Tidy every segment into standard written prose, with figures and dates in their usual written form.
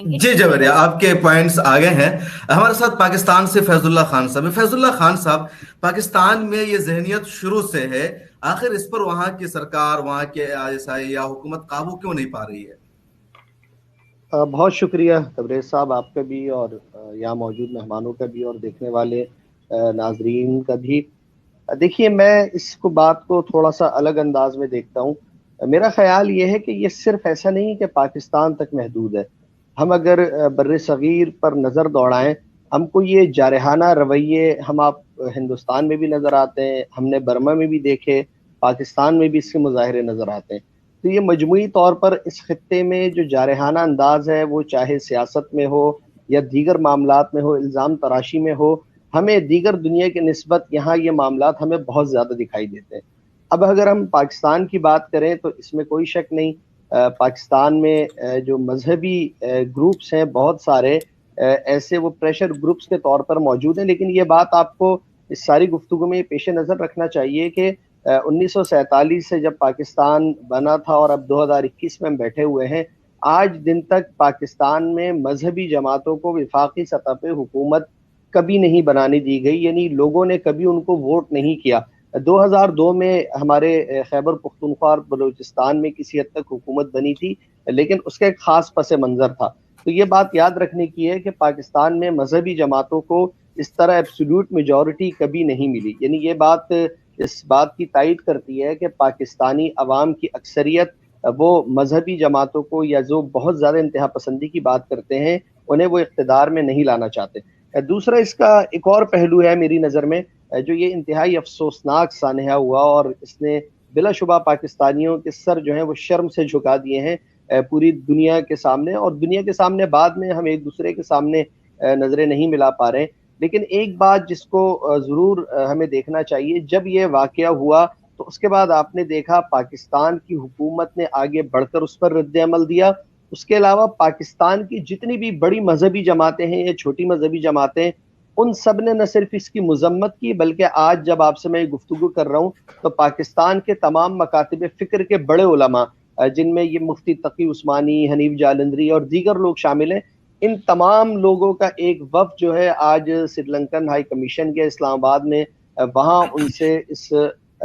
जी जबरिया, आपके पॉइंट्स आगे हैं। हमारे साथ पाकिस्तान से फैजुल्ला खान साहब है। फैजुल्ला खान साहब, पाकिस्तान में ये जहनियत शुरू से है, आखिर इस पर वहाँ की सरकार, वहाँ के आईएसआई या हुकूमत काबू क्यों नहीं पा रही है? बहुत शुक्रिया तबरेज़ साहब, आपका भी और यहाँ मौजूद मेहमानों का भी और देखने वाले नाजरीन का भी। देखिए, मैं इसको बात को थोड़ा सा अलग अंदाज में देखता हूँ। मेरा ख्याल ये है कि ये सिर्फ ऐसा नहीं कि पाकिस्तान तक महदूद है। हम अगर बर्र सगीर पर नज़र दौड़ाएं, हमको ये जारहाना रवैये हम आप हिंदुस्तान में भी नज़र आते हैं, हमने बर्मा में भी देखे, पाकिस्तान में भी इसके मुजाहरे नज़र आते हैं। तो ये मजमूई तौर पर इस खित्ते में जो जारहाना अंदाज है, वो चाहे सियासत में हो या दीगर मामलात में हो, इल्ज़ाम तराशी में हो, हमें दीगर दुनिया के निस्बत यहाँ ये मामलात हमें बहुत ज़्यादा दिखाई देते हैं। अब अगर हम पाकिस्तान की बात करें तो इसमें कोई शक नहीं, पाकिस्तान में जो मजहबी ग्रुप्स हैं बहुत सारे, ऐसे वो प्रेशर ग्रुप्स के तौर पर मौजूद हैं। लेकिन ये बात आपको इस सारी गुफ्तगू में पेश नज़र रखना चाहिए कि 1947 से जब पाकिस्तान बना था और अब 2021 में हम बैठे हुए हैं, आज दिन तक पाकिस्तान में मजहबी जमातों को वफाकी सतह पे हुकूमत कभी नहीं बनाने दी गई, यानी लोगों ने कभी उनको वोट नहीं किया। 2002 में हमारे खैबर पख्तूनख्वा और बलूचिस्तान में किसी हद तक हुकूमत बनी थी, लेकिन उसका एक खास पस मंज़र था। तो ये बात याद रखने की है कि पाकिस्तान में मजहबी जमातों को इस तरह एब्सोल्यूट मेजॉरिटी कभी नहीं मिली। यानी ये बात इस बात की तायद करती है कि पाकिस्तानी अवाम की अक्सरियत वो मजहबी जमातों को, या जो बहुत ज़्यादा इंतहा पसंदी की बात करते हैं, उन्हें वो इख्तिदार में नहीं लाना चाहते। दूसरा इसका एक और पहलू है मेरी नज़र में, जो ये इंतहाई अफसोसनाक सानहा हुआ और इसने बिलाशुबा पाकिस्तानियों के सर जो हैं वो शर्म से झुका दिए हैं पूरी दुनिया के सामने। और दुनिया के सामने बाद में हम एक दूसरे के सामने नज़रें नहीं मिला पा रहे हैं। लेकिन एक बात जिसको ज़रूर हमें देखना चाहिए, जब ये वाक़या हुआ तो उसके बाद आपने देखा पाकिस्तान की हुकूमत ने आगे बढ़कर उस पर रद्द अमल दिया। उसके अलावा पाकिस्तान की जितनी भी बड़ी मजहबी जमातें हैं या छोटी मजहबी जमातें, उन सब ने न सिर्फ इसकी मजम्मत की, बल्कि आज जब आपसे मैं गुफ्तगू कर रहा हूँ तो पाकिस्तान के तमाम मकातिब फ़िक्र के बड़े उलमा, जिनमें ये मुफ्ती तकी उस्मानी, हनीफ जालंधरी और दीगर लोग शामिल हैं, इन तमाम लोगों का एक वफ़द जो है आज श्रीलंकन हाई कमीशन के इस्लामाबाद में, वहाँ उनसे इस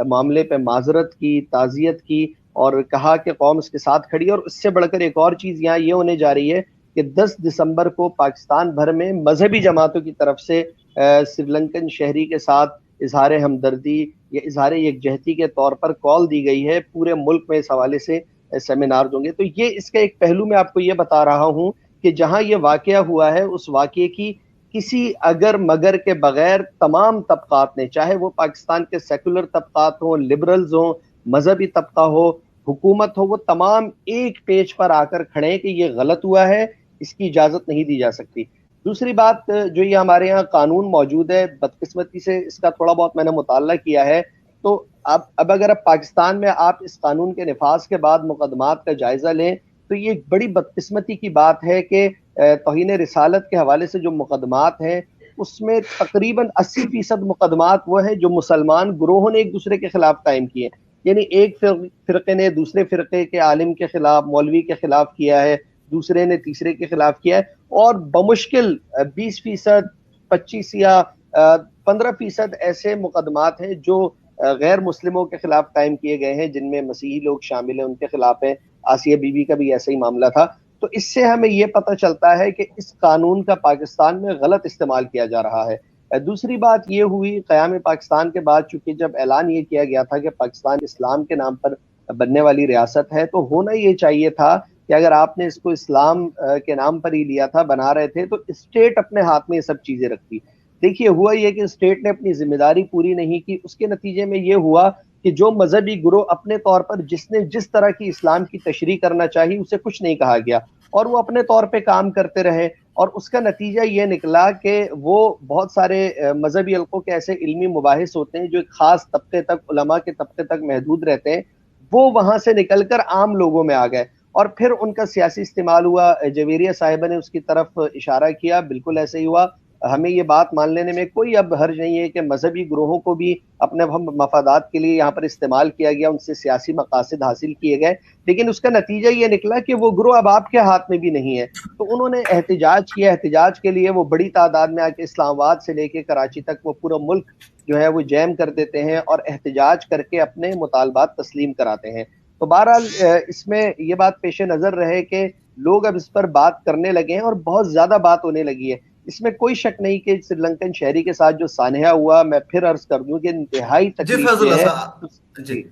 मामले पे माजरत की, ताज़ियत की और कहा कि कौम इसके साथ खड़ी है। और उससे बढ़कर एक और चीज़ यहाँ ये होने जा रही है कि 10 दिसंबर को पाकिस्तान भर में मजहबी जमातों की तरफ से श्रीलंकन शहरी के साथ इजहार हमदर्दी या इजहार यकजहती के तौर पर कॉल दी गई है। पूरे मुल्क में इस हवाले से सेमिनार होंगे। तो ये इसका एक पहलू मैं आपको ये बता रहा हूँ कि जहाँ ये वाक़या हुआ है, उस वाक़े की किसी अगर मगर के बगैर तमाम तबकात ने, चाहे वो पाकिस्तान के सेकुलर तबकात हों, लिबरल्स हों, मजहबी तबका हो, हुकूमत हो, वो तमाम एक पेज पर आकर खड़े हैं कि ये गलत हुआ है, इसकी इजाज़त नहीं दी जा सकती। दूसरी बात, जो ये हमारे यहाँ कानून मौजूद है, बदकिस्मती से इसका थोड़ा बहुत मैंने मुताला किया है, तो अब अगर अब पाकिस्तान में आप इस कानून के निफाज के बाद मुकदमात का जायज़ा लें तो ये एक बड़ी बदकिस्मती की बात है कि तौहीन रिसालत के हवाले से जो मुकदमात हैं उसमें तकरीबन 80% मुकदमात वो हैं जो मुसलमान ग्रोहों ने एक दूसरे के खिलाफ कायम किए। यानी एक फिरके ने दूसरे फिरके के आलिम के खिलाफ, मौलवी के खिलाफ किया है, दूसरे ने तीसरे के खिलाफ किया है, और बमुश्किल 20%, 25 या 15% ऐसे मुकदमात हैं जो गैर मुस्लिमों के खिलाफ कायम किए गए हैं, जिनमें मसीही लोग शामिल हैं, उनके खिलाफ है। आसिया बीबी का भी ऐसा ही मामला था। तो इससे हमें ये पता चलता है कि इस कानून का पाकिस्तान में गलत इस्तेमाल किया जा रहा है। दूसरी बात ये हुई क़याम पाकिस्तान के बाद, चूंकि जब ऐलान ये किया गया था कि पाकिस्तान इस्लाम के नाम पर बनने वाली रियासत है, तो होना ये चाहिए था कि अगर आपने इसको इस्लाम के नाम पर ही लिया था, बना रहे थे, तो स्टेट अपने हाथ में ये सब चीज़ें रखती। देखिए, हुआ ये कि स्टेट ने अपनी जिम्मेदारी पूरी नहीं की। उसके नतीजे में ये हुआ कि जो मजहबी ग्रोह अपने तौर पर जिसने जिस तरह की इस्लाम की तशरीह करना चाहिए उसे कुछ नहीं कहा गया और वो अपने तौर पे काम करते रहे, और उसका नतीजा ये निकला कि वो बहुत सारे मजहबी हल्कों के ऐसे इल्मी मुबाहिस होते हैं जो एक खास तबके तक, उलमा के तबके तक महदूद रहते हैं, वो वहां से निकलकर आम लोगों में आ गए और फिर उनका सियासी इस्तेमाल हुआ। जवेरिया साहिबा ने उसकी तरफ इशारा किया, बिल्कुल ऐसे ही हुआ। हमें ये बात मान लेने में कोई अब हर्ज नहीं है कि मजहबी ग्रोहों को भी अपने मफादात के लिए यहाँ पर इस्तेमाल किया गया, उनसे सियासी मकासद हासिल किए गए, लेकिन उसका नतीजा ये निकला कि वो ग्रोह अब आपके हाथ में भी नहीं है। तो उन्होंने एहतजाज किया, एहतजाज के लिए वो बड़ी तादाद में आके इस्लामाबाद से लेके कराची तक वो पूरा मुल्क जो है वो जैम कर देते हैं और एहतजाज करके अपने मुतालबात तस्लीम कराते हैं। तो बहरहाल इसमें ये बात पेश नज़र रहे कि लोग अब इस पर बात करने लगे हैं और बहुत ज़्यादा बात होने लगी है। इसमें कोई शक नहीं कि श्रीलंकन शहरी के साथ जो सानहा हुआ, मैं फिर अर्ज कर दूं कि इंतहाई तकलीफ है जी।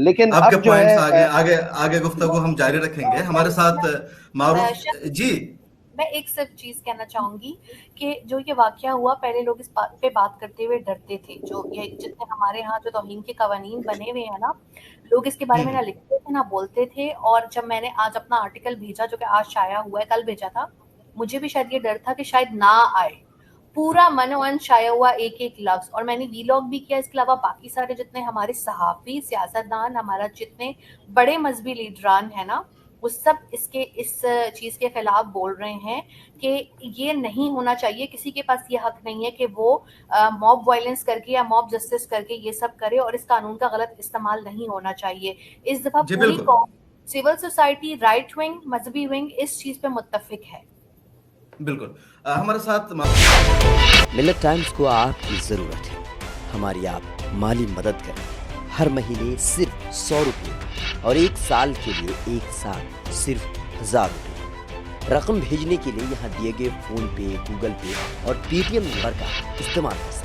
लेकिन आपके अब जो पॉइंट्स है आगे आगे गुफ्तगू हम जारी रखेंगे। हमारे साथ मारूफ जी। मैं एक सिर्फ चीज कहना चाहूंगी कि जो ये वाकया हुआ, पहले लोग इस बात पे बात करते हुए डरते थे। जो ये जितने हमारे यहाँ जो तौहीन के कवानीन बने हुए हैं ना, लोग इसके बारे में ना लिखते थे ना बोलते थे। और जब मैंने आज अपना आर्टिकल भेजा जो कि आज शाया हुआ है, कल भेजा था, मुझे भी शायद ये डर था कि शायद ना आए। पूरा मनोअन शाया हुआ एक एक लफ्ज, और मैंने वीलॉग भी किया। इसके अलावा बाकी सारे जितने हमारे सहाफी, सियासतदान, हमारा जितने बड़े मजहबी लीडरान है ना, वो सब इस चीज के खिलाफ बोल रहे हैं कि ये नहीं होना चाहिए। किसी के पास ये हक नहीं है कि वो मॉब वायलेंस करके या मॉब जस्टिस करके ये सब करे, और इस कानून का गलत इस्तेमाल नहीं होना चाहिए। इस दफा पूरी सिविल सोसाइटी, राइट विंग, मजहबी विंग इस चीज पे मुत्तफिक है। बिल्कुल। हमारे साथ मिल्लत टाइम्स को आपकी जरूरत है, हमारी आप माली मदद करें। हर महीने सिर्फ 100 रुपये और 1 साल के लिए एक साथ सिर्फ 1000 रुपये। रकम भेजने के लिए यहाँ दिए गए फोन पे, गूगल पे और पेटीएम नंबर का इस्तेमाल कर सकते हैं।